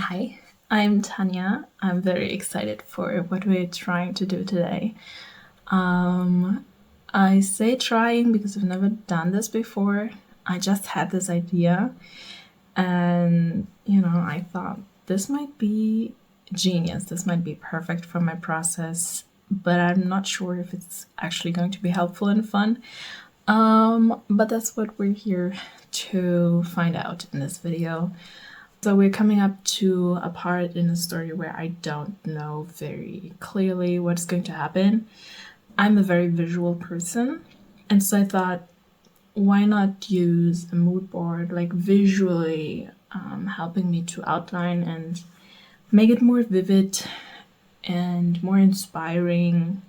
Hi, I'm Tanya. I'm very excited for what we're trying to do today. I say trying because I've never done this before. I just had this idea, and I thought this might be genius. This might be perfect for my process, but I'm not sure if it's actually going to be helpful and fun. But that's what we're here to find out in this video. So we're coming up to a part in the story where I don't know very clearly what's going to happen. I'm a very visual person, and so I thought, why not use a mood board, like visually helping me to outline and make it more vivid and more inspiring.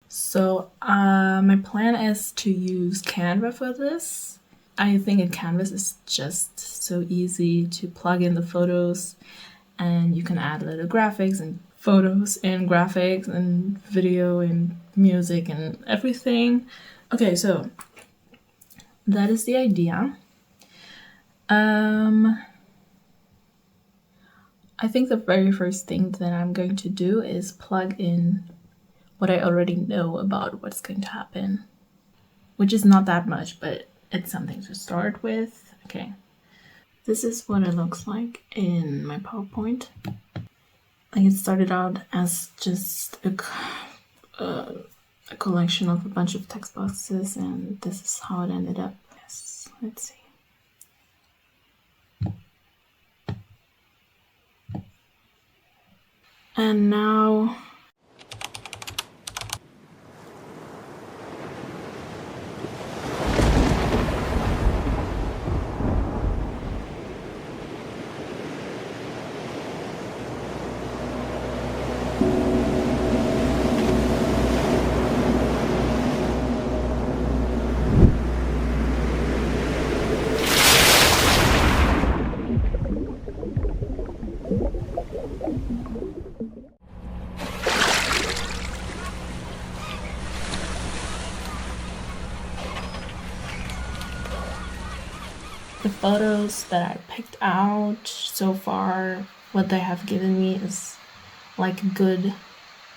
So my plan is to use Canva for this. I think in Canvas is just so easy to plug in the photos, and you can add little graphics and photos and graphics and video and music and everything. Okay, so that is the idea. I think the very first thing that I'm going to do is plug in what I already know about what's going to happen, which is not that much, but it's something to start with. Okay, this is what it looks like in my PowerPoint. Like, it started out as just a collection of a bunch of text boxes, and this is how it ended up. Yes, let's see. And now the photos that I picked out so far, what they have given me is like good,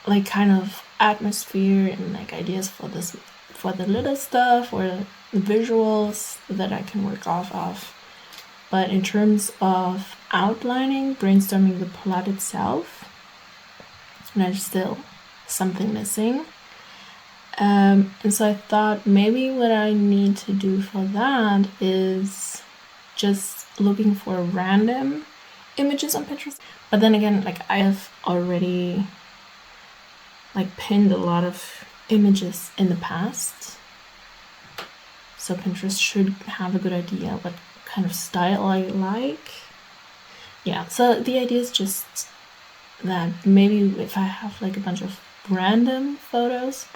like kind of atmosphere and like ideas for this, for the little stuff or the visuals that I can work off of. But in terms of outlining, brainstorming the plot itself, there's still something missing. And so I thought maybe what I need to do for that is just looking for random images on Pinterest. But then again, like, I have already like pinned a lot of images in the past, so Pinterest should have a good idea what kind of style I like. Yeah, so the idea is just that maybe if I have like a bunch of random photos,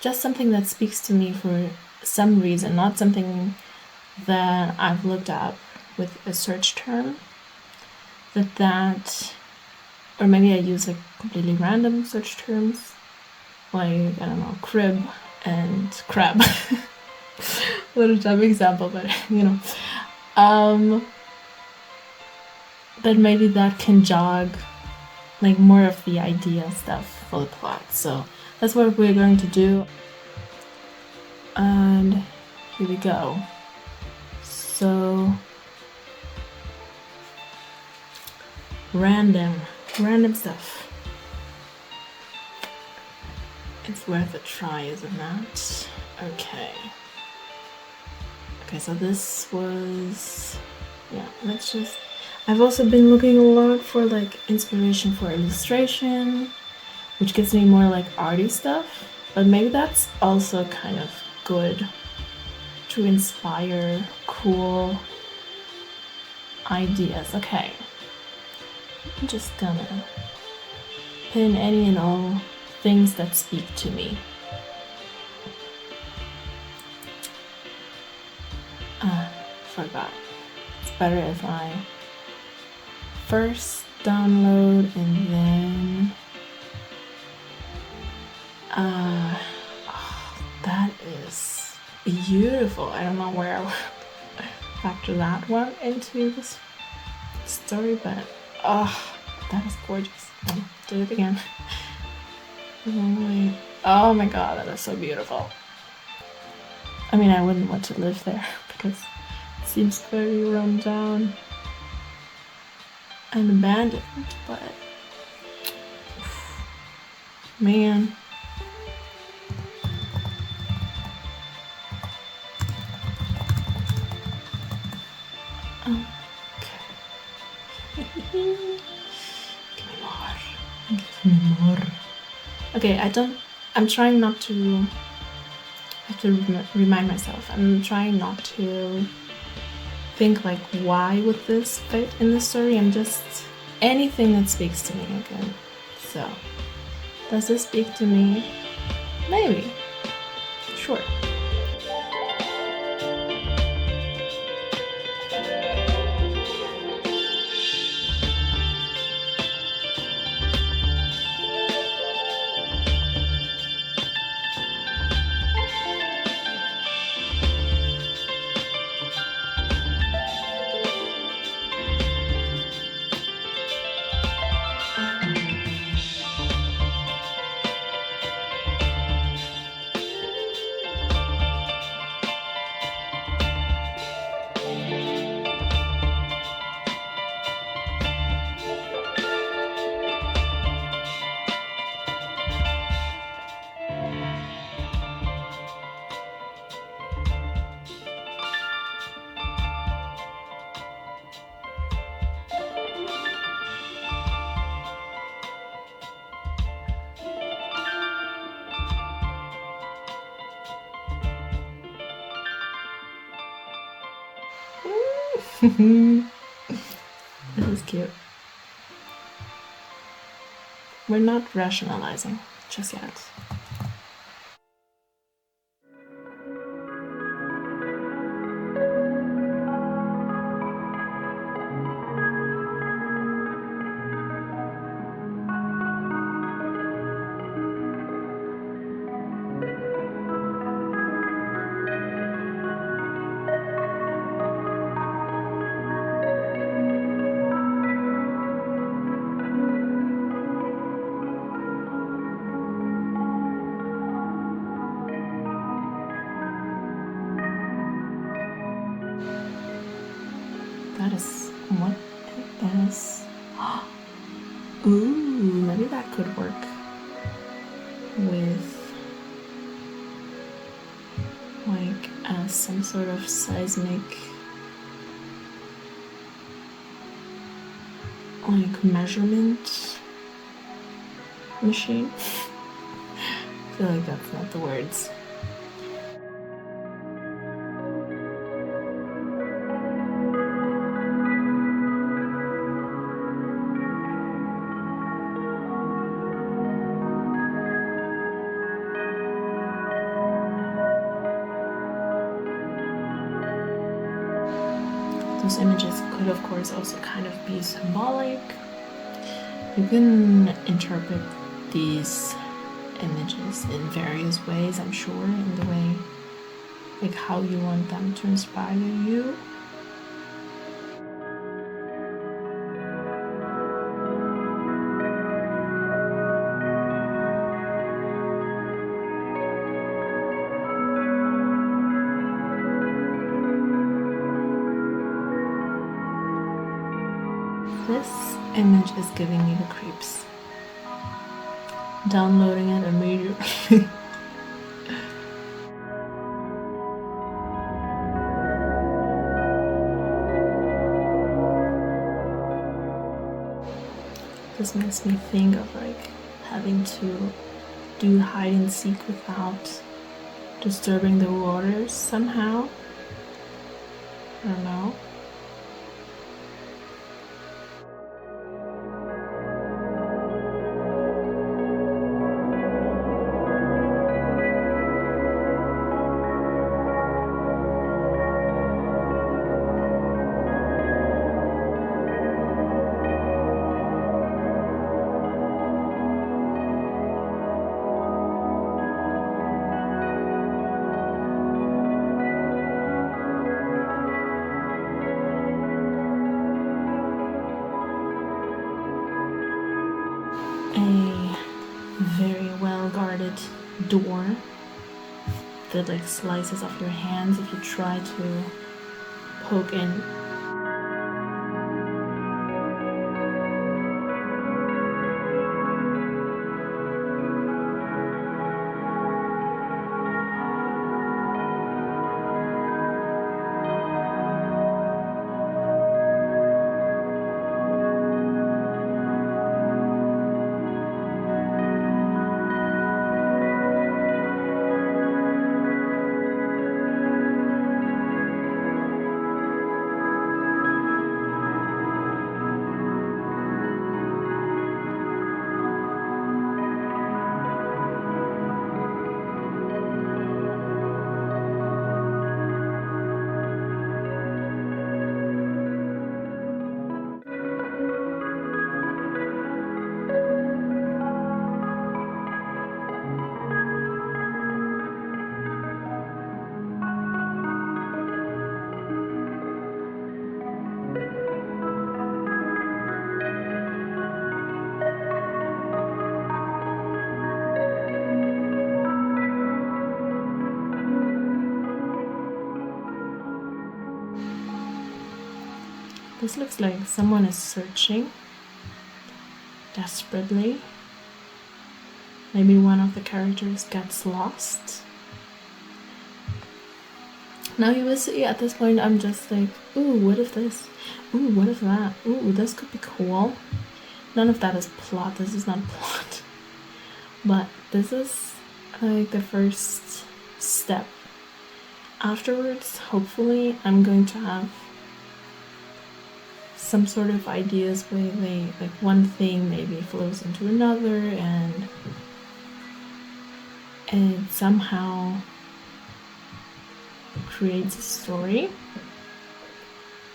just something that speaks to me for some reason, not something that I've looked up with a search term, or maybe I use like completely random search terms, like, I don't know, crib and crab. What a dumb example, but but maybe that can jog like more of the idea stuff for the plot. So that's what we're going to do, and here we go. So random stuff. It's worth a try, isn't that? Okay, so this was, yeah, let's just, I've also been looking a lot for like inspiration for illustration, which gives me more like arty stuff, but maybe that's also kind of good to inspire cool ideas. Okay, I'm just gonna pin any and all things that speak to me. Forgot. It's better if I first download and then that is beautiful. I don't know where factor that one into this story, but oh, that is gorgeous. Do it again. Oh my god, that is so beautiful. I mean, I wouldn't want to live there because it seems very run down and abandoned, but man. Give me more. Okay, I'm trying not to, I have to remind myself, I'm trying not to think like, why would this fit in the story? I'm just, anything that speaks to me again. So, does this speak to me? Maybe. Sure. This is cute. We're not rationalizing just yet. That is what it is. Ooh, maybe that could work with like some sort of seismic like measurement machine. I feel like that's not the words. Those images could, of course, also kind of be symbolic. You can interpret these images in various ways, I'm sure, in the way, like how you want them to inspire you. This image is giving me the creeps. Downloading it immediately. This makes me think of like having to do hide and seek without disturbing the waters somehow. I don't know. discarded door that like slices off your hands if you try to poke in. This looks like someone is searching desperately. Maybe one of the characters gets lost. Now you will see at this point I'm just like, ooh, what if this? Ooh, what if that? Ooh, this could be cool. None of that is plot. This is not plot. But this is like the first step. Afterwards, hopefully, I'm going to have some sort of ideas where they, like, one thing maybe flows into another and it somehow creates a story.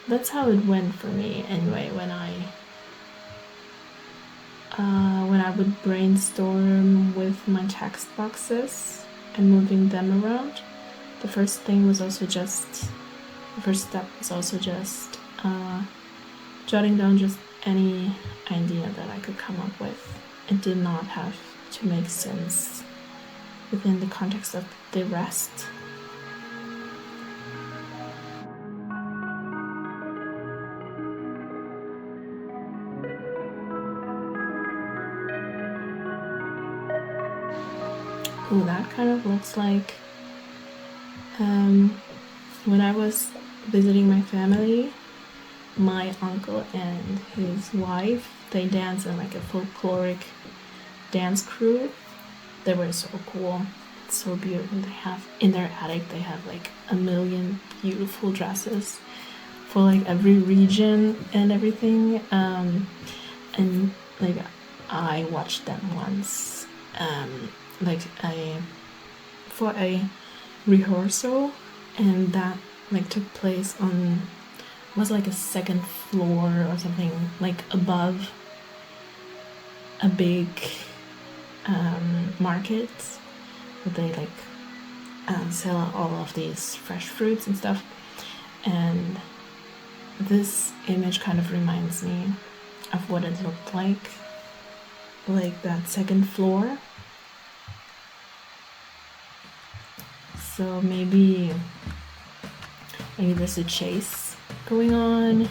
That's how it went for me anyway when I would brainstorm with my text boxes and moving them around. The first step was also just jotting down just any idea that I could come up with. It did not have to make sense within the context of the rest. Ooh, that kind of looks like when I was visiting my family, my uncle and his wife, they dance in like a folkloric dance crew. They were so cool. It's so beautiful. They have in their attic, they have like a million beautiful dresses for like every region and everything. And like I watched them once, for a rehearsal, and that like took place on, was like a second floor or something, like above a big market where they like sell all of these fresh fruits and stuff. And this image kind of reminds me of what it looked like that second floor. So maybe there's a chase going on.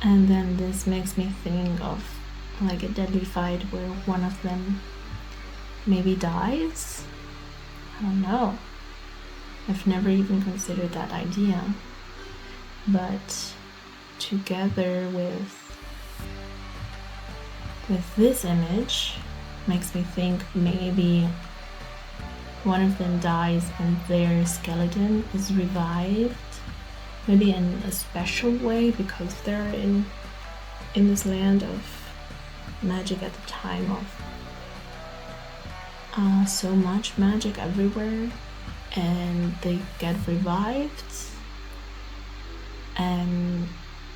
And then this makes me think of like a deadly fight where one of them maybe dies. I don't know. I've never even considered that idea. But together with this image makes me think maybe one of them dies and their skeleton is revived, maybe in a special way because they're in this land of magic at the time of so much magic everywhere, and they get revived and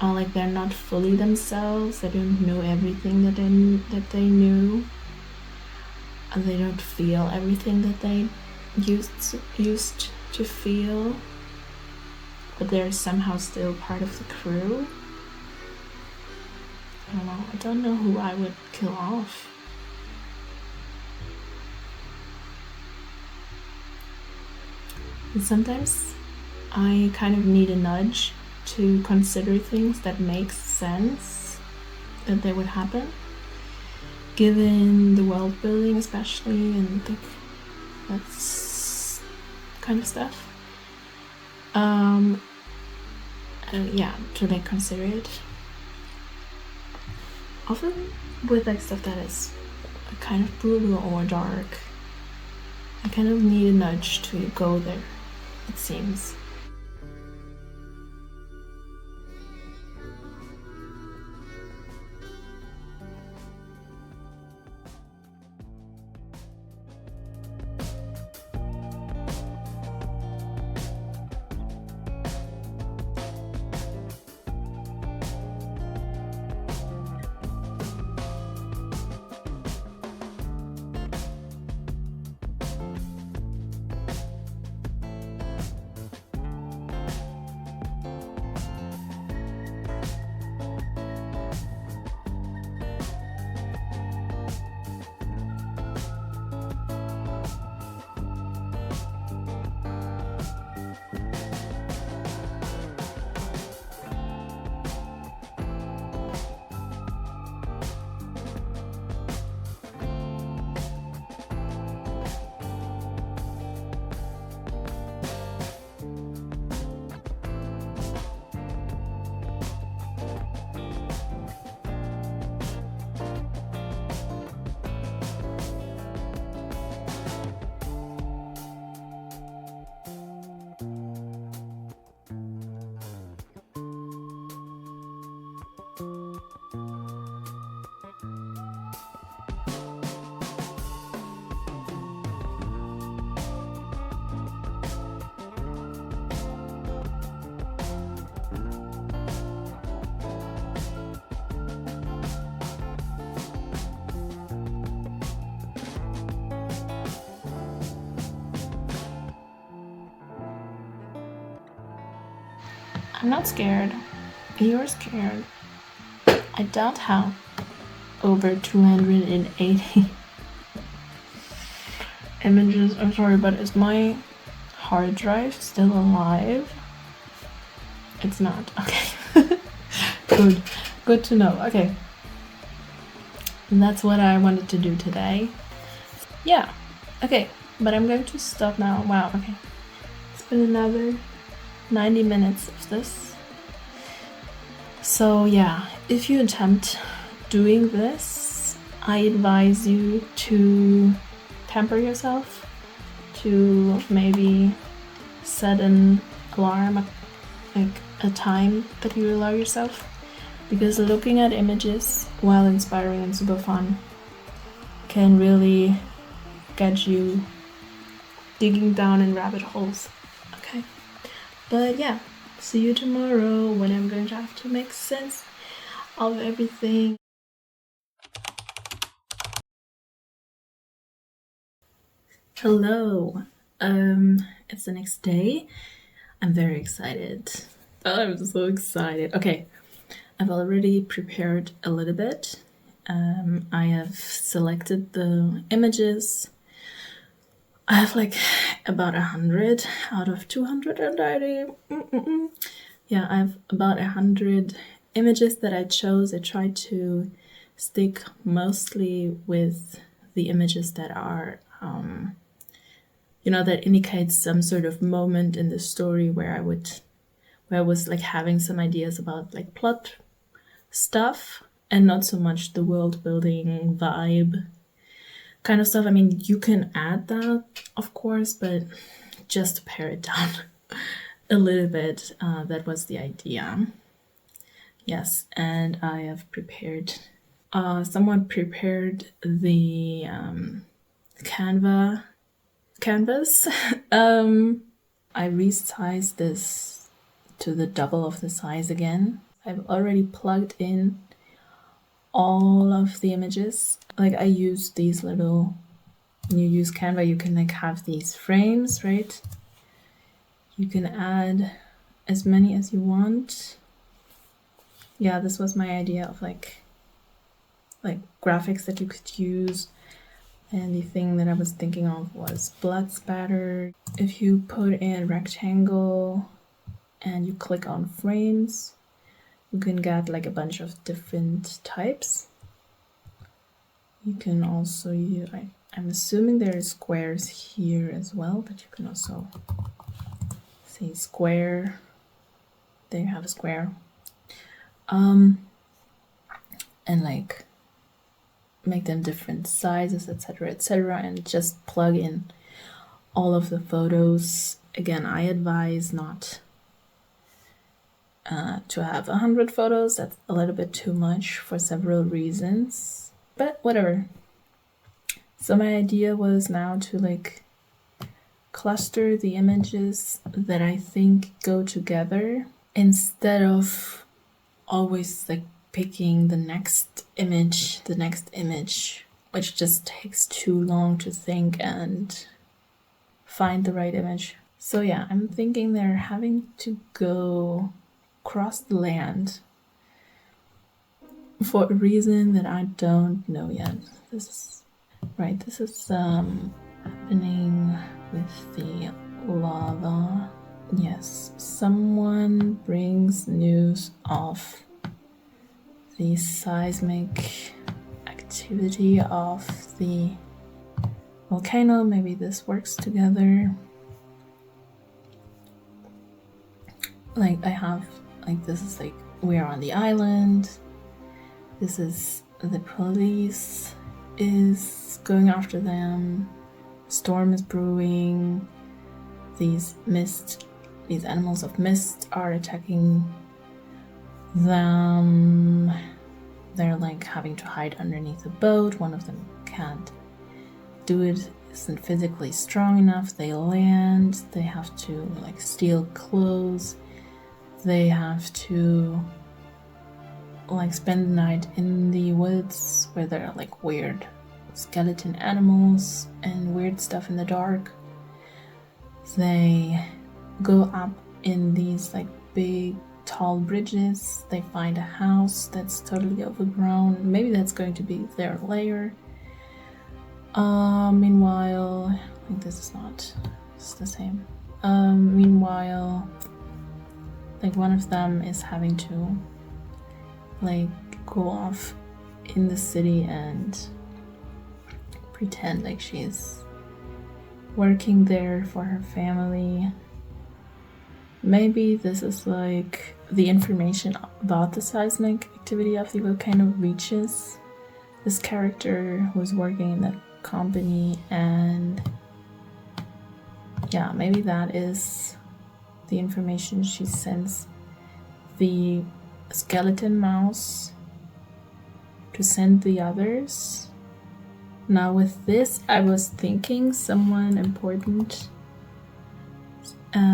like they're not fully themselves. They don't know everything that they knew, and they don't feel everything that they used to feel, but they're somehow still part of the crew. I don't know who I would kill off. And sometimes I kind of need a nudge to consider things that make sense that they would happen, given the world building especially, and that's kind of stuff. To like consider it. Often with like stuff that is kind of brutal or dark, I kind of need a nudge to go there, it seems. I'm not scared. You're scared. I don't have over 280 images. I'm sorry, but is my hard drive still alive? It's not. Okay. Good to know. Okay. And that's what I wanted to do today. Yeah. Okay. But I'm going to stop now. Wow. Okay. It's been another 90 minutes of this. So yeah, if you attempt doing this, I advise you to pamper yourself, to maybe set an alarm, like a time that you allow yourself, because looking at images, while inspiring and super fun, can really get you digging down in rabbit holes. Okay. But yeah, see you tomorrow when I'm going to have to make sense of everything. Hello. It's the next day. I'm very excited. Oh, I'm so excited. Okay, I've already prepared a little bit. I have selected the images. I have like about 100 out of 290. Yeah, I have about 100 images that I chose, I tried to stick mostly with the images that are, that indicates some sort of moment in the story where I was like having some ideas about like plot stuff and not so much the world building vibe kind of stuff. I mean, you can add that, of course, but just to pare it down a little bit. That was the idea. Yes, and I have prepared. Someone prepared the canvas. I resized this to the double of the size again. I've already plugged in all of the images. Like I use these little, when you use Canva, you can like have these frames, right? You can add as many as you want. Yeah, this was my idea of like graphics that you could use. And the thing that I was thinking of was blood spatter. If you put in rectangle and you click on frames, you can get like a bunch of different types. You can also use, I'm assuming there are squares here as well, but you can also say square. There you have a square. And like make them different sizes, etc., and just plug in all of the photos. Again, I advise not to have 100 photos. That's a little bit too much for several reasons, but whatever. So my idea was now to like cluster the images that I think go together instead of always like picking the next image, which just takes too long to think and find the right image. So yeah, I'm thinking they're having to go across the land for a reason that I don't know yet. This is happening with the lava. Yes, someone brings news of the seismic activity of the volcano. Maybe this works together. Like I have, like this is like, we are on the island. This is the police is going after them. Storm is brewing. These animals of mist are attacking them. They're like having to hide underneath a boat. One of them can't do it, isn't physically strong enough. They land. They have to like steal clothes. They have to like spend the night in the woods where there are like weird skeleton animals and weird stuff in the dark. They go up in these like big tall bridges. They find a house that's totally overgrown. Maybe that's going to be their lair. Meanwhile, I think this is not, it's the same. Meanwhile, like one of them is having to like go off in the city and pretend like she's working there for her family. Maybe this is like the information about the seismic activity of the volcano reaches this character who's working in that company, and yeah, maybe that is the information she sends the skeleton mouse to send the others. Now with this, I was thinking someone important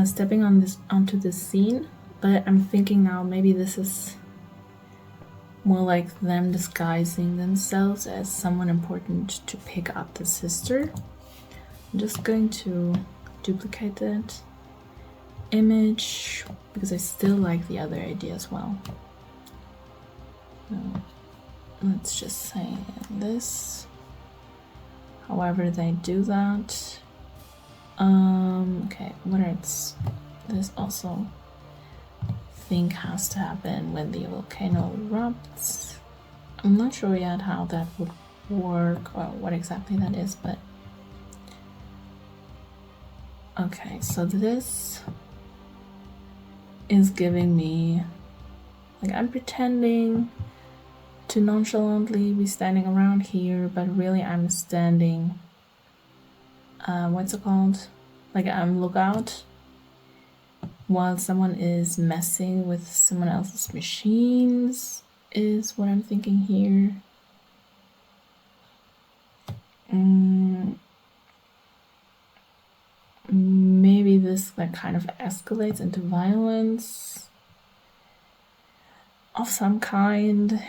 stepping onto this scene, but I'm thinking now maybe this is more like them disguising themselves as someone important to pick up the sister. I'm just going to duplicate that image because I still like the other idea as well. So let's just say this. However they do that. Okay, what is this also? think has to happen when the volcano erupts. I'm not sure yet how that would work or what exactly that is, but okay, so this is giving me, like, I'm pretending to nonchalantly be standing around here, but really I'm standing, what's it called? Like, I'm lookout while someone is messing with someone else's machines, is what I'm thinking here. Maybe this like kind of escalates into violence of some kind.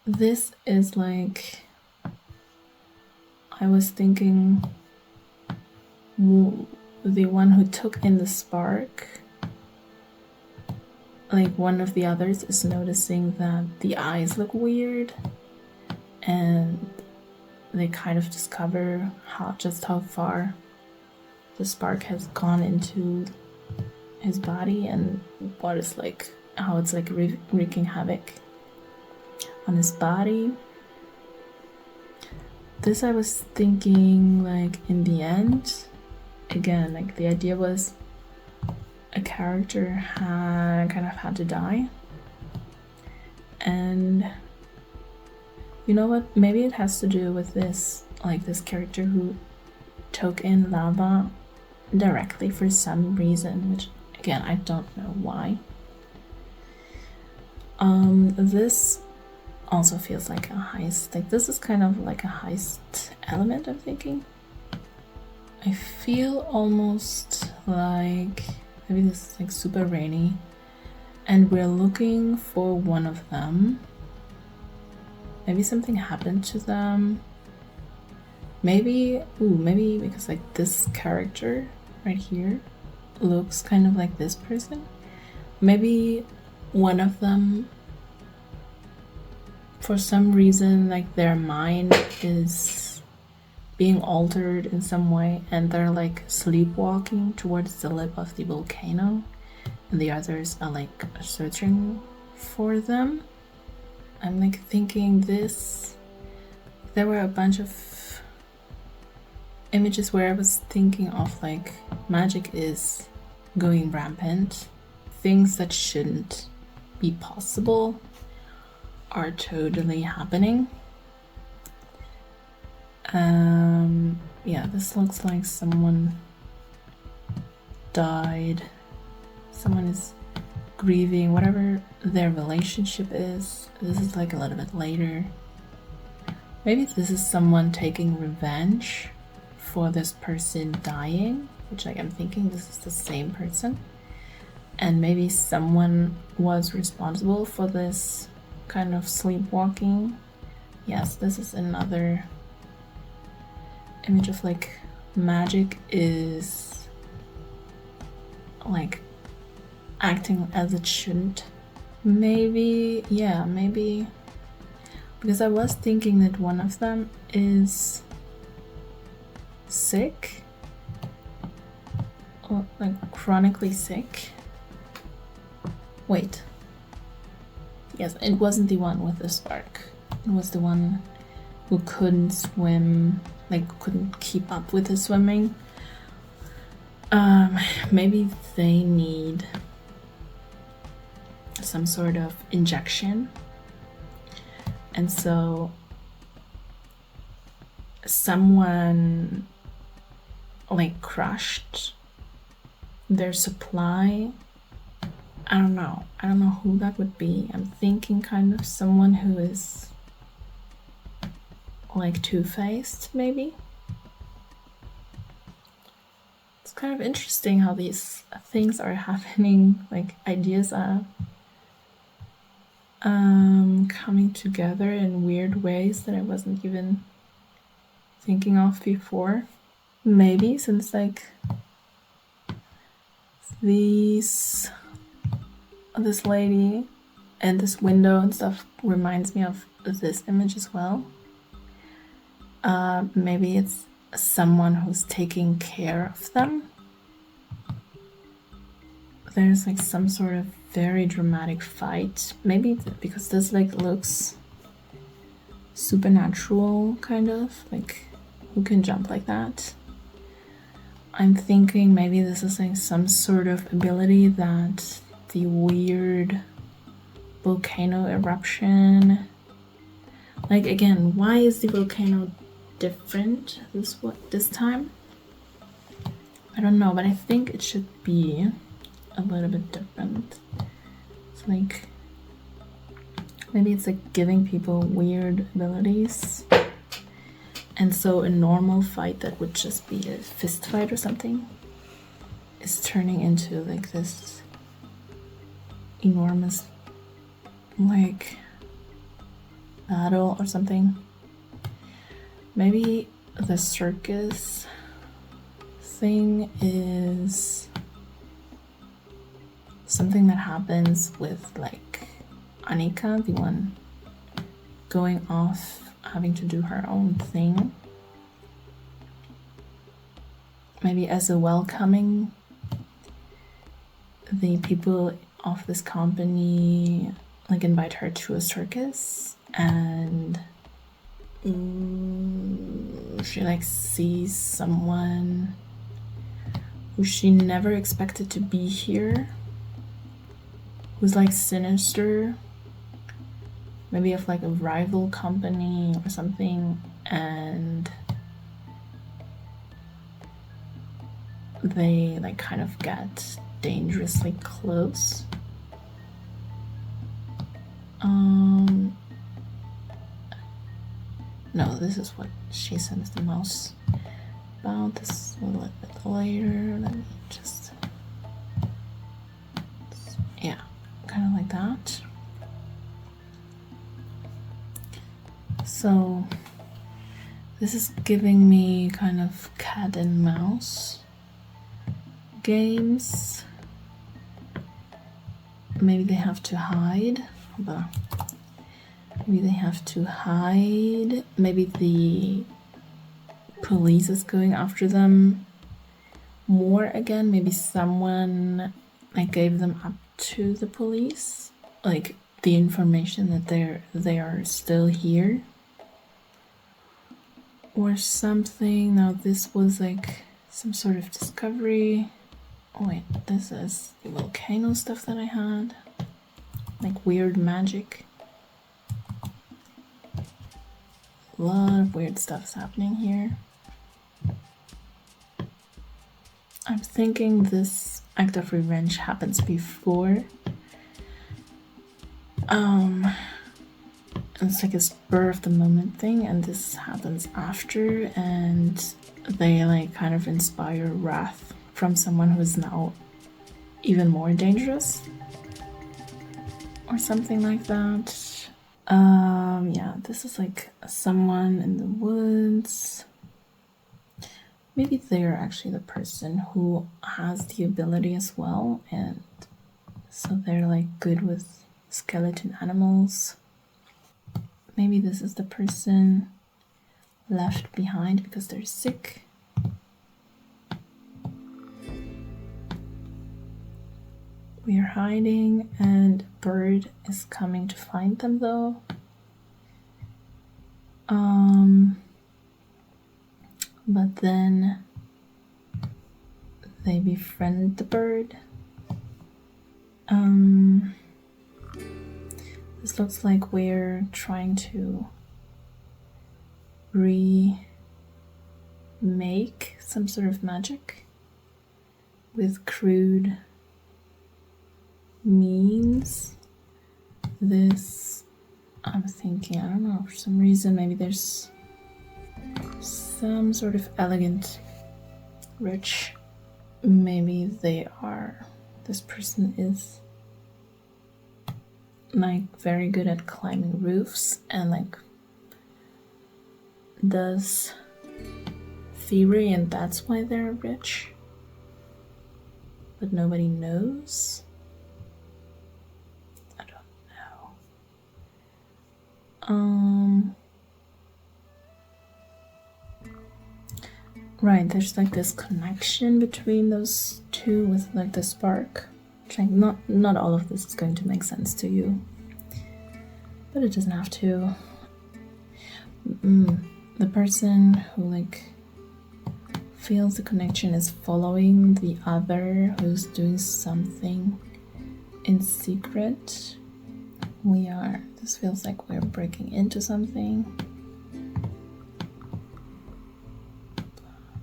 This is like, I was thinking the one who took in the spark, like one of the others is noticing that the eyes look weird, and they kind of discover just how far the spark has gone into his body and what is like, how it's like wreaking havoc on his body. This I was thinking, like, in the end, again, like the idea was a character kind of had to die, and you know what, maybe it has to do with this, like this character who took in lava directly for some reason, which again I don't know why. This also feels like a heist. Like, this is kind of like a heist element, I'm thinking. I feel almost like maybe this is like super rainy and we're looking for one of them. Maybe something happened to them. Maybe because like this character right here looks kind of like this person. Maybe one of them, for some reason, like their mind is being altered in some way and they're like sleepwalking towards the lip of the volcano, and the others are like searching for them. I'm like thinking this, there were a bunch of images where I was thinking of like magic is going rampant, things that shouldn't be possible are totally happening. Yeah, this looks like someone died. Someone is grieving, whatever their relationship is. This is like a little bit later. Maybe this is someone taking revenge for this person dying, which like I'm thinking this is the same person. And maybe someone was responsible for this kind of sleepwalking. Yes, this is another image of like magic is like acting as it shouldn't. Maybe, yeah, maybe because I was thinking that one of them is sick or like chronically sick. Wait. Yes, it wasn't the one with the spark. It was the one who couldn't swim, like couldn't keep up with the swimming. Maybe they need some sort of injection. And so someone like crushed their supply. I don't know who that would be. I'm thinking kind of someone who is like two-faced, maybe. It's kind of interesting how these things are happening, like ideas are coming together in weird ways that I wasn't even thinking of before. Maybe since like this lady and this window and stuff reminds me of this image as well. Maybe it's someone who's taking care of them. There's like some sort of very dramatic fight. Maybe because this like looks supernatural, kind of like who can jump like that. I'm thinking maybe this is like some sort of ability that the weird volcano eruption. Like again, why is the volcano different this time? I don't know, but I think it should be a little bit different. It's like maybe it's like giving people weird abilities. And so a normal fight that would just be a fist fight or something is turning into like this enormous like battle or something. Maybe the circus thing is something that happens with like Annika, the one going off having to do her own thing. Maybe as a welcoming, the people of this company like invite her to a circus, and she like sees someone who she never expected to be here, who's like sinister, maybe of like a rival company or something, and they like kind of get dangerously close. No, this is what she sends the mouse about. This a little bit later. Let me just, yeah, kind of like that. So this is giving me kind of cat and mouse games. Maybe they have to hide. Maybe they have to hide. Maybe the police is going after them more again. Maybe someone like gave them up to the police, like the information that they are still here or something. Now this was like some sort of discovery. Oh wait, this is the volcano stuff that I had, like weird magic. A lot of weird stuff's happening here. I'm thinking this act of revenge happens before. It's like a spur of the moment thing, and this happens after, and they like kind of inspire wrath from someone who is now even more dangerous or something like that. Yeah, this is like someone in the woods. Maybe they're actually the person who has the ability as well, and so they're like good with skeleton animals. Maybe this is the person left behind because they're sick. We are hiding, and a bird is coming to find them though. But then they befriend the bird. This looks like we're trying to remake some sort of magic with crude means. This, I'm thinking, I don't know, for some reason maybe there's some sort of elegant rich, maybe they are, this person is like very good at climbing roofs and like does theory, and that's why they're rich, but nobody knows. I don't know. Right, there's like this connection between those two with like the spark. Like not all of this is going to make sense to you, but it doesn't have to. The person who like feels the connection is following the other who's doing something in secret. This feels like we're breaking into something.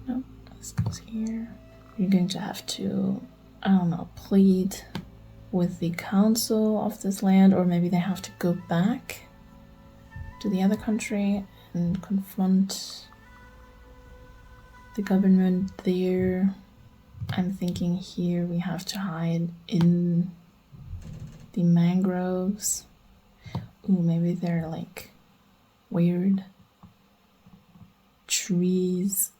No, this goes here. You're going to have to, I don't know, plead with the council of this land, or maybe they have to go back to the other country and confront the government there. I'm thinking here we have to hide in the mangroves. Ooh, maybe they're like weird trees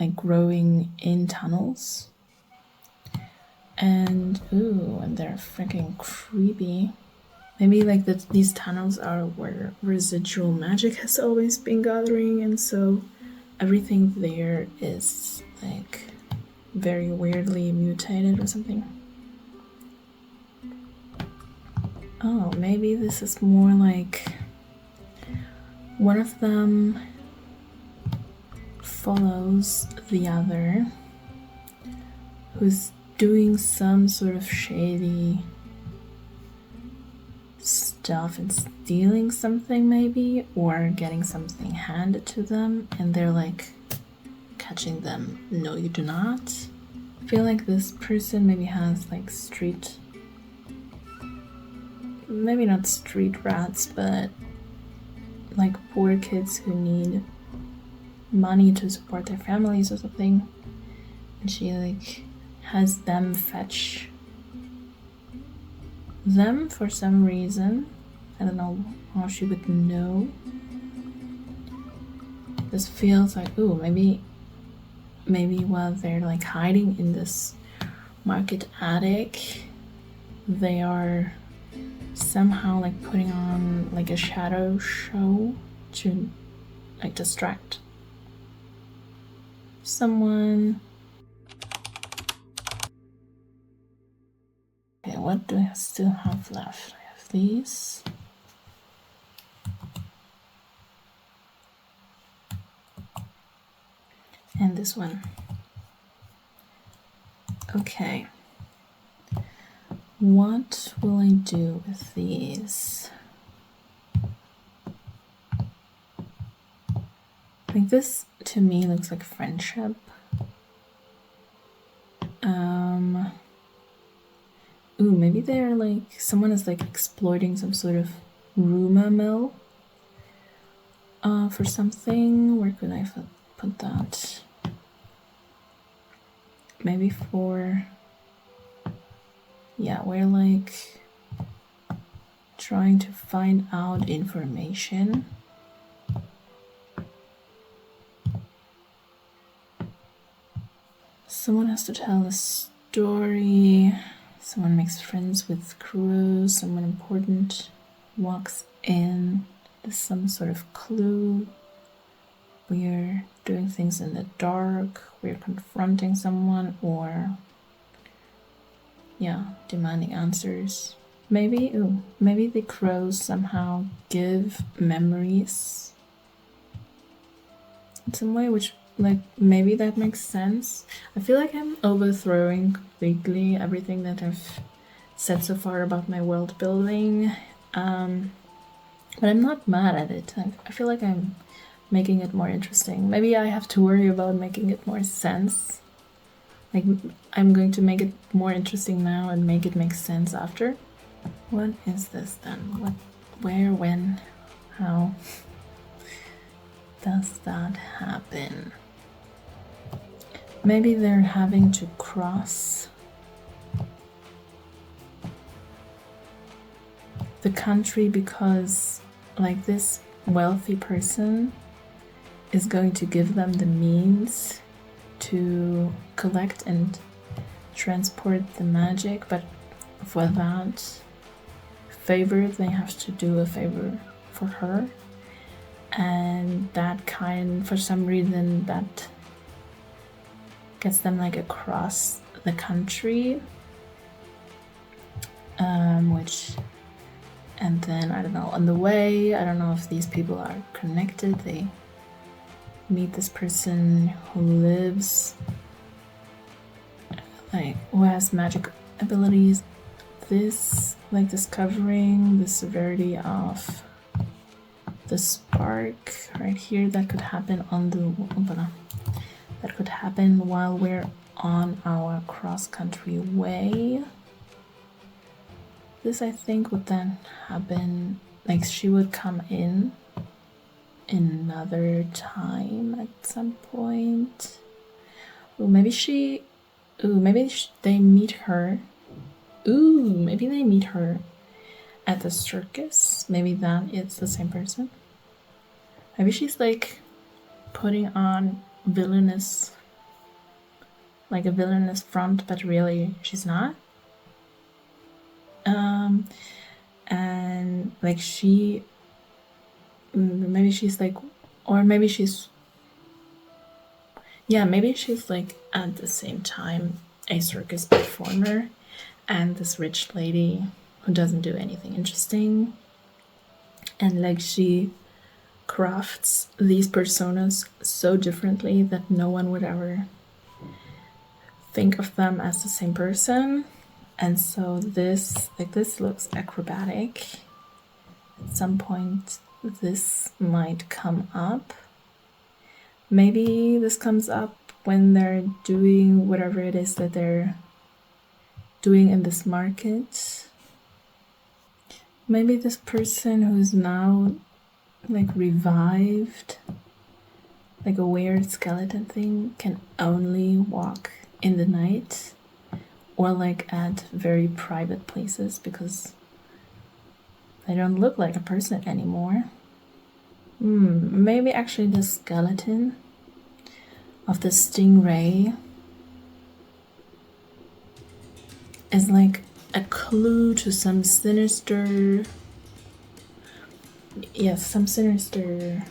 like growing in tunnels. And they're freaking creepy. Maybe like these tunnels are where residual magic has always been gathering, and so everything there is like very weirdly mutated or something. Oh, maybe this is more like one of them follows the other who's doing some sort of shady stuff and stealing something maybe, or getting something handed to them, and they're like catching them. No, you do not. I feel like this person maybe has like maybe not street rats, but like poor kids who need money to support their families or something, and she like has them fetch them for some reason. I don't know how she would know. This feels like, ooh, maybe while they're like hiding in this market attic, they are somehow like putting on like a shadow show to like distract someone. Okay, what do I still have left? I have these. And this one. Okay. What will I do with these? Like this to me looks like friendship. Ooh, maybe they're like, someone is like exploiting some sort of rumor mill for something. Where could I put that? Maybe for, yeah, we're like trying to find out information. Someone has to tell a story. Someone makes friends with crows. Someone important walks in. There's some sort of clue. We're doing things in the dark. We're confronting someone, or yeah, demanding answers. Maybe the crows somehow give memories in some way, which like maybe that makes sense. I feel like I'm overthrowing completely everything that I've said so far about my world building, but I'm not mad at it. I feel like I'm making it more interesting. Maybe I have to worry about making it more sense. Like I'm going to make it more interesting now and make it make sense after. What is this then? What, where, when, how does that happen? Maybe they're having to cross the country because like this wealthy person is going to give them the means to collect and transport the magic, but for that favor they have to do a favor for her, and that kind, for some reason, that gets them like across the country, and then I don't know, on the way, I don't know if these people are connected. They meet this person who lives, like, who has magic abilities. This, like, discovering the severity of the spark right here, that could happen on the, that could happen while we're on our cross-country way. This, I think, would then happen, like, she would come in another time at some point. Ooh, maybe they meet her. Ooh, maybe they meet her at the circus. Maybe that is the same person. Maybe she's like putting on villainous, like a villainous front, but really she's not. And like maybe she's like, or maybe she's, yeah, maybe she's like at the same time a circus performer and this rich lady who doesn't do anything interesting, and like she crafts these personas so differently that no one would ever think of them as the same person. And so this, like, this looks acrobatic. At some point this might come up. Maybe this comes up when they're doing whatever it is that they're doing in this market. Maybe this person who's now like revived, like a weird skeleton thing, can only walk in the night or like at very private places because they don't look like a person anymore. Maybe actually the skeleton of the stingray is like a clue to some sinister, some sinister,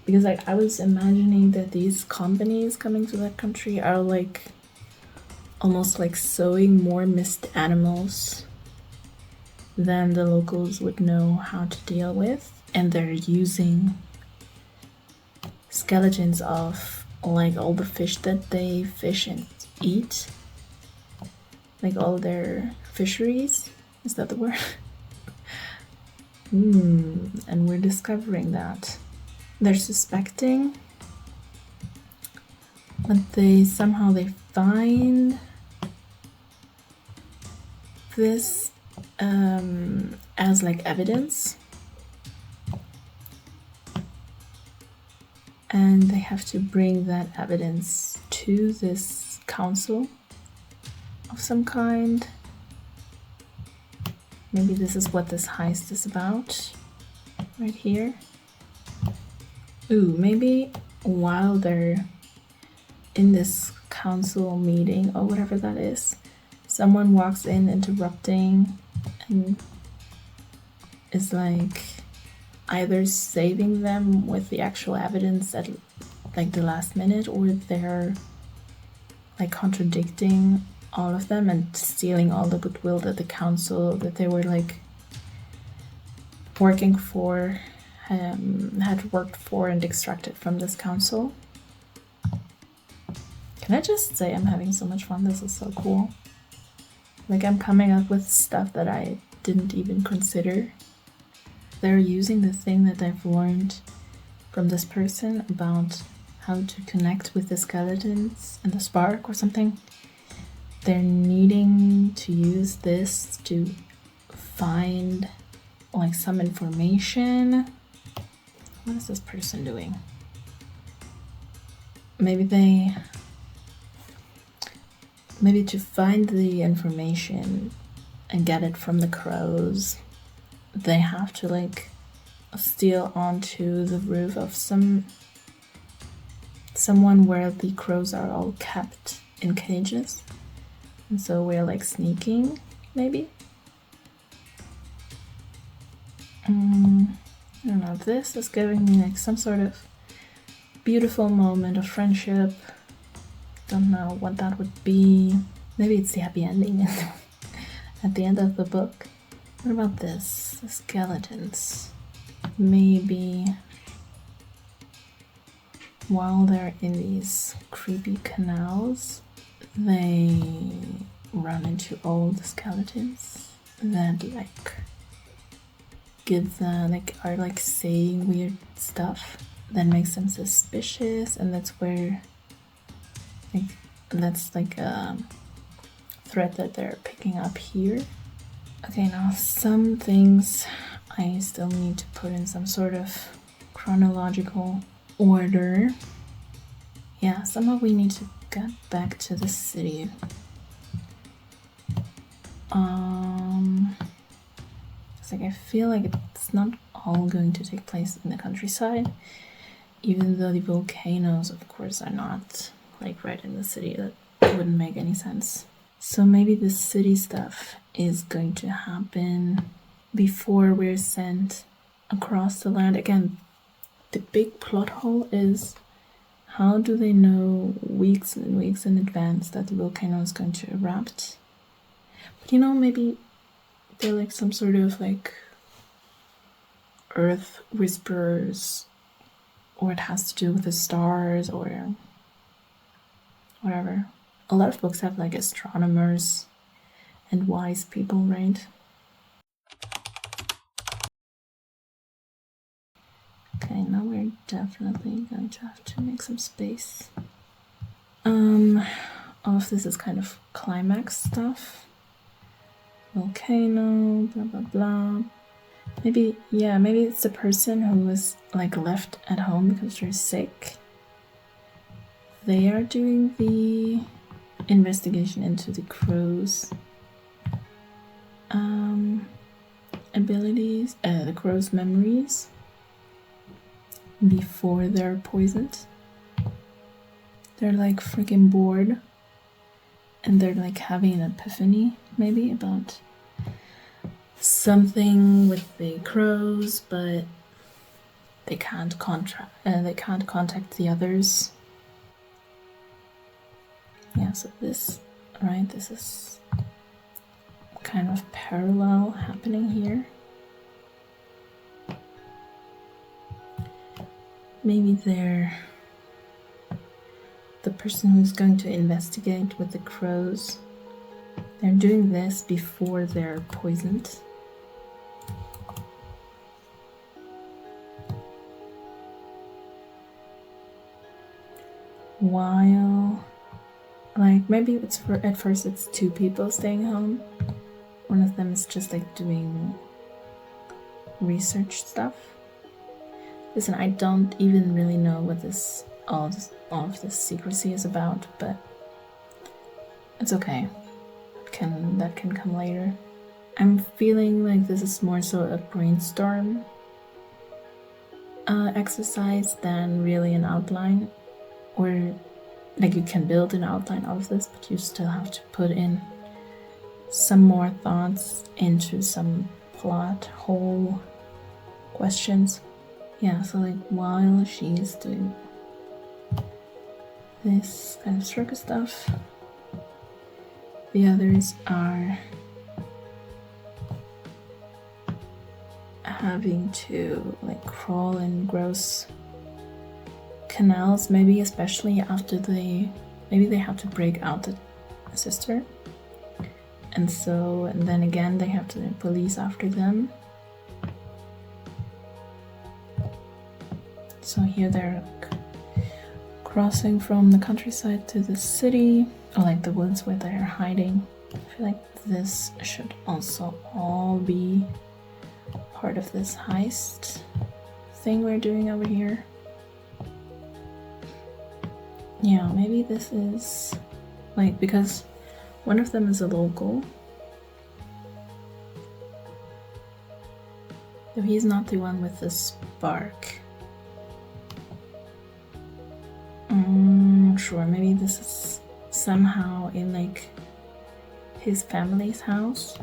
because like I was imagining that these companies coming to that country are like almost like sewing more mist animals than the locals would know how to deal with, and they're using skeletons of like all the fish that they fish and eat, like all their fisheries. Is that the word? And we're discovering that they're suspecting, but they find this as like evidence, and they have to bring that evidence to this council of some kind. Maybe this is what this heist is about right here. Maybe while they're in this council meeting or whatever that is, someone walks in interrupting and is like either saving them with the actual evidence at like the last minute, or they're like contradicting all of them and stealing all the goodwill that the council that they were like working for had worked for and extracted from this council. Can I just say I'm having so much fun? This is so cool. Like, I'm coming up with stuff that I didn't even consider. They're using the thing that I've learned from this person about how to connect with the skeletons and the spark or something. They're needing to use this to find like some information. What is this person doing? Maybe to find the information and get it from the crows, they have to like steal onto the roof of someone where the crows are all kept in cages. And so we're like sneaking, maybe? I don't know, this is giving me like some sort of beautiful moment of friendship Don't know what that would be. Maybe it's the happy ending at the end of the book. What about this? The skeletons. Maybe while they're in these creepy canals, they run into old skeletons that like give them are like saying weird stuff that makes them suspicious, and that's where that's like a thread that they're picking up here. Okay, now some things I still need to put in some sort of chronological order. Yeah, somehow we need to get back to the city. It's like I feel like it's not all going to take place in the countryside, even though the volcanoes, of course, are not like right in the city. That wouldn't make any sense. So maybe the city stuff is going to happen before we're sent across the land. Again, the big plot hole is, how do they know weeks and weeks in advance that the volcano is going to erupt? But you know, maybe they're like some sort of like earth whisperers, or it has to do with the stars or whatever. A lot of books have like astronomers and wise people, right? Okay, now we're definitely going to have to make some space. All of this is kind of climax stuff. Volcano, blah blah blah. Maybe it's a person who was like left at home because they're sick. They are doing the investigation into the crow's abilities, the crow's memories before they're poisoned. They're like freaking bored, and they're like having an epiphany maybe about something with the crows, but they can't contact the others. Yeah, so this is kind of parallel happening here. Maybe they're the person who's going to investigate with the crows. They're doing this before they're poisoned. While, like, maybe it's at first it's two people staying home. One of them is just like doing research stuff. Listen, I don't even really know what all of this secrecy is about, but it's okay. That can come later. I'm feeling like this is more so a brainstorm exercise than really an outline, or like you can build an outline of this, but you still have to put in some more thoughts into some plot hole questions. Yeah, so like while she's doing this kind of circus stuff, the others are having to like crawl in gross canals, maybe especially after they have to break out the sister, and then again they have the police after them. So here they're crossing from the countryside to the city, or like the woods where they're hiding. I feel like this should also all be part of this heist thing we're doing over here. Yeah, maybe this is like, because one of them is a local. So he's not the one with the spark. Sure, maybe this is somehow in like his family's house.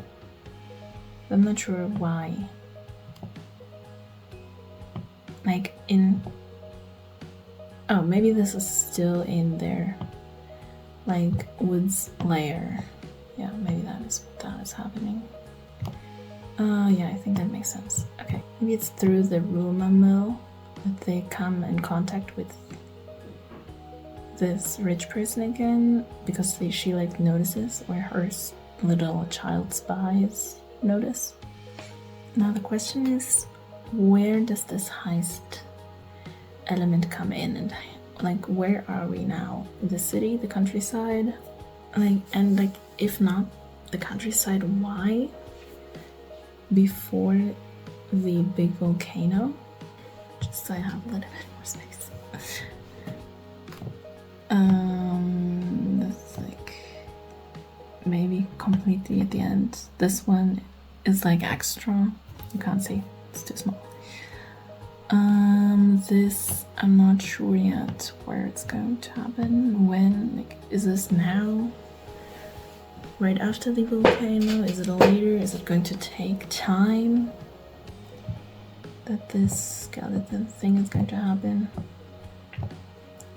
I'm not sure why. Like maybe this is still in their like woods layer. Yeah, maybe that is happening. Yeah, I think that makes sense. Okay, maybe it's through the rumor mill that they come in contact with this rich person again, because she like notices, or her little child spies notice. Now the question is, where does this heist element come in, and like where are we now? The city, the countryside? Like, and like if not the countryside, why? Before the big volcano? Just so I have a little bit more space. That's like maybe completely at the end. This one is like extra. You can't see, it's too small. This I'm not sure yet where it's going to happen. When, like, is this now? Right after the volcano? Is it later? Is it going to take time that this skeleton thing is going to happen?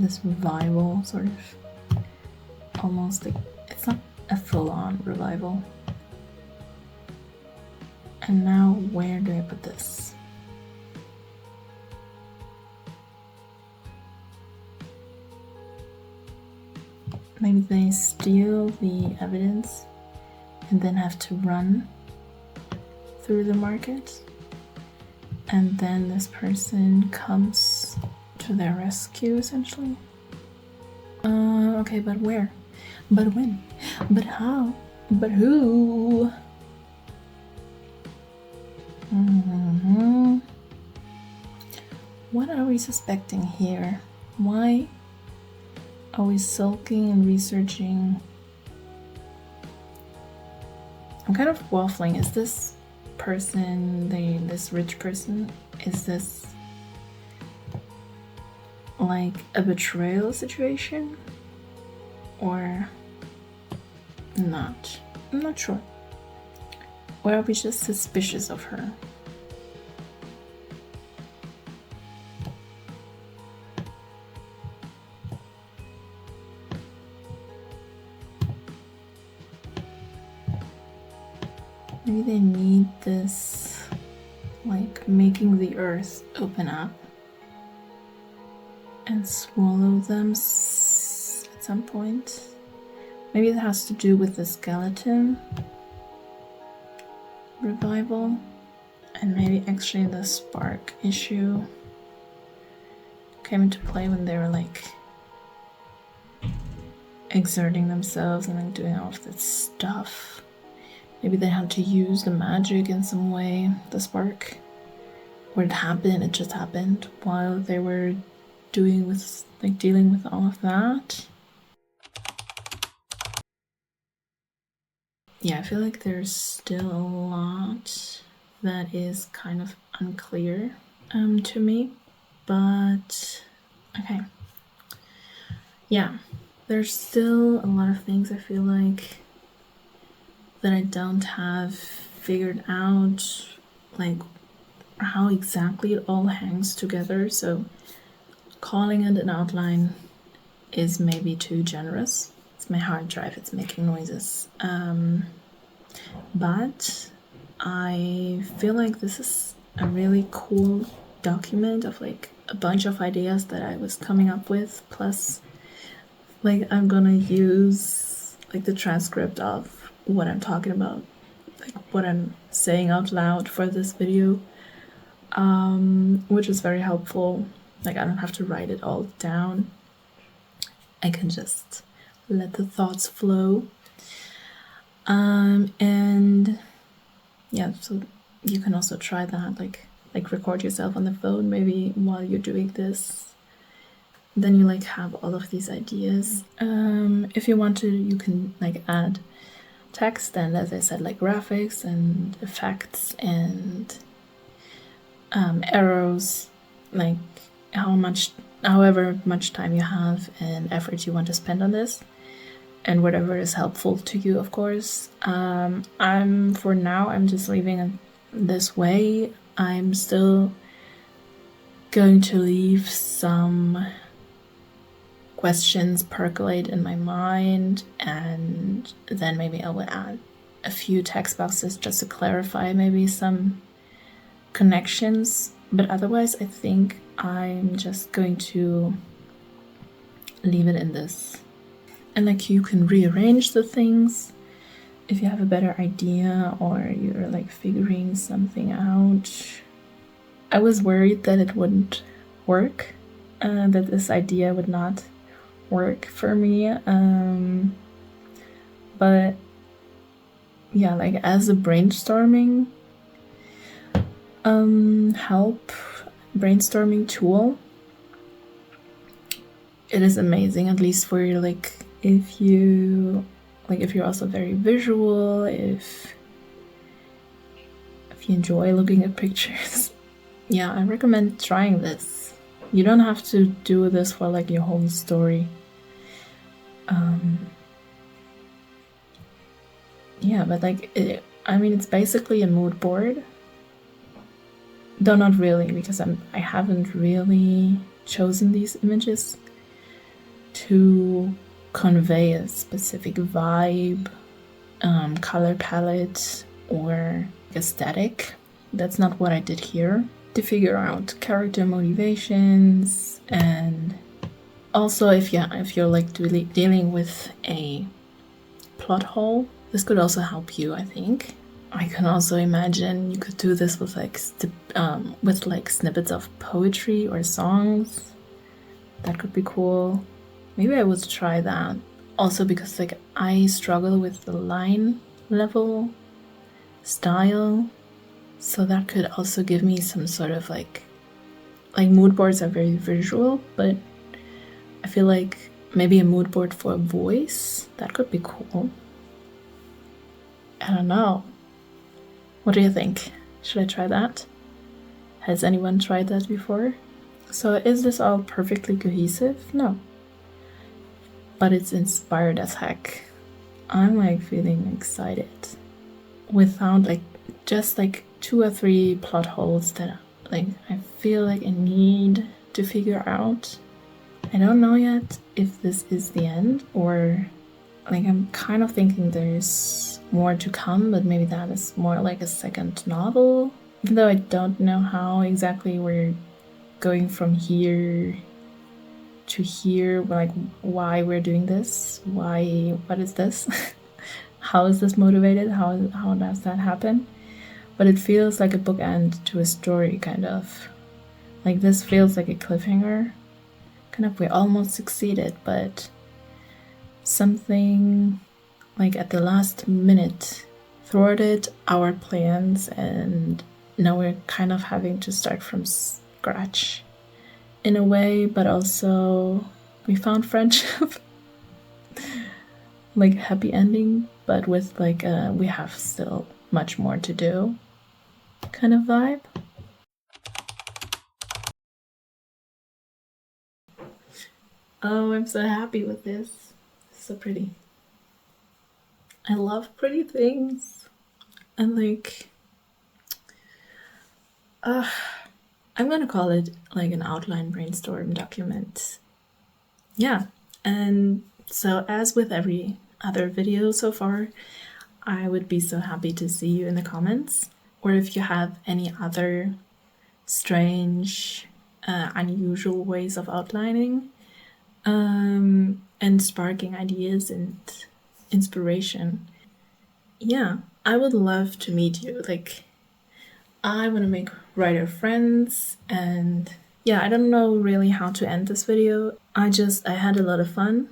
This revival, sort of, almost like, it's not a full-on revival. And now where do I put this? Maybe they steal the evidence and then have to run through the market, and then this person comes to their rescue, essentially. Okay, but where? But when? But how? But who? What are we suspecting here? Why are we sulking and researching? I'm kind of waffling. Is this person, this rich person, is this like a betrayal situation? Or not? I'm not sure. Or are we just suspicious of her? Maybe they need this, like, making the earth open up and swallow them at some point. Maybe it has to do with the skeleton revival, and maybe actually the spark issue came into play when they were like exerting themselves and like doing all of this stuff. Maybe they had to use the magic in some way, the spark. Or it happened, it just happened while they were dealing with all of that. Yeah, I feel like there's still a lot that is kind of unclear to me, but okay. Yeah, there's still a lot of things I feel like that I don't have figured out, like how exactly it all hangs together. So calling it an outline is maybe too generous. It's my hard drive, it's making noises. But I feel like this is a really cool document of like a bunch of ideas that I was coming up with, plus like I'm gonna use like the transcript of what I'm talking about, like what I'm saying out loud for this video, which is very helpful. Like I don't have to write it all down. I can just let the thoughts flow. And yeah, so you can also try that, like record yourself on the phone maybe while you're doing this. Then you like have all of these ideas. If you want to, you can like add text and, as I said, like graphics and effects and arrows, like however much time you have and effort you want to spend on this, and whatever is helpful to you, of course. For now I'm just leaving it this way. I'm still going to leave some questions percolate in my mind, and then maybe I will add a few text boxes just to clarify maybe some connections. But otherwise, I think I'm just going to leave it in this. And like, you can rearrange the things if you have a better idea or you're like figuring something out. I was worried that it wouldn't work, that this idea would not work for me. But yeah, like as a brainstorming brainstorming tool, it is amazing, at least for like if you're also very visual, if you enjoy looking at pictures. Yeah, I recommend trying this. You don't have to do this for like your whole story. Yeah, but like, it's basically a mood board. Though not really, because I haven't really chosen these images to convey a specific vibe, color palette, or aesthetic. That's not what I did here. To figure out character motivations, and also if you're like dealing with a plot hole, this could also help you, I think. I can also imagine you could do this with like snippets of poetry or songs. That could be cool. Maybe I would try that. Also because like I struggle with the line level style, so that could also give me some sort of like mood boards are very visual, but I feel like maybe a mood board for a voice, that could be cool. I don't know. What do you think? Should I try that? Has anyone tried that before? So is this all perfectly cohesive? No. But it's inspired as heck. I'm like feeling excited. Without like just like 2 or 3 plot holes that like I feel like I need to figure out. I don't know yet if this is the end, or like I'm kind of thinking there's more to come, but maybe that is more like a second novel. Even though I don't know how exactly we're going from here to here, like why we're doing this, what is this? How is this motivated? How does that happen? But it feels like a bookend to a story, kind of. Like this feels like a cliffhanger. Kind of, we almost succeeded, but something like at the last minute thwarted our plans, and now we're kind of having to start from scratch in a way, but also we found friendship. Like happy ending, but with like we have still much more to do kind of vibe. Oh, I'm so happy with this. So pretty. I love pretty things. And like, I'm gonna call it like an outline brainstorm document. Yeah, and so as with every other video so far, I would be so happy to see you in the comments, or if you have any other strange, unusual ways of outlining, and sparking ideas and inspiration. Yeah, I would love to meet you. Like, I want to make writer friends, and yeah, I don't know really how to end this video. I had a lot of fun.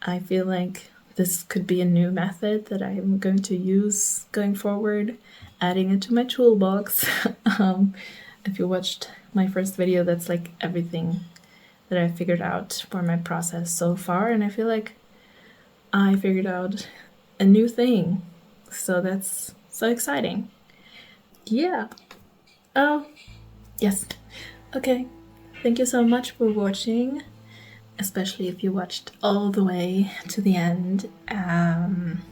I feel like this could be a new method that I'm going to use going forward, adding it to my toolbox. If you watched my first video, that's like everything that I figured out for my process so far, and I feel like I figured out a new thing. So that's so exciting. Yeah. Oh, yes. Okay. Thank you so much for watching, especially if you watched all the way to the end. And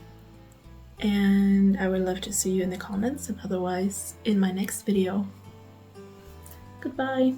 I would love to see you in the comments, and otherwise in my next video. Goodbye.